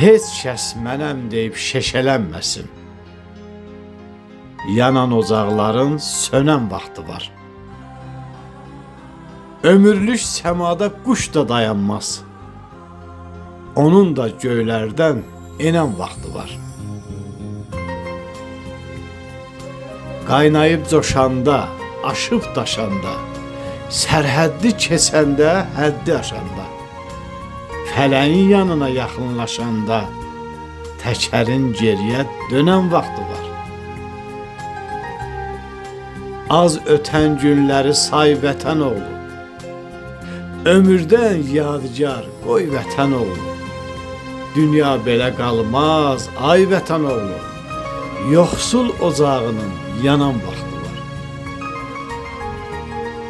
Heç kəs mənəm deyib şeşələnməsin. Yanan ocaqların sönən vaxtı var. Ömürlük səmada quş da dayanmaz. Onun da göylərdən enən vaxtı var. Qaynayıb coşanda, aşıb daşanda, sərhəddi keçəndə, həddi aşanda, fələyin yanına yaxınlaşanda, təkərin geriyə dönən vaxtı var. Az ötən günləri say vətən oğlu, ömürdən yadigar qoy vətən oğlu. Dünya belə qalmaz, ay vətən oğlu, yoxsul ocağının yanan vaxtı var.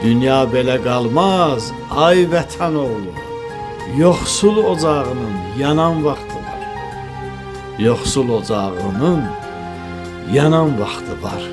Dünya belə qalmaz, ay vətən oğlu, yoxsul ocağının yanan vaxtı var. Yoxsul ocağının yanan vaxtı var.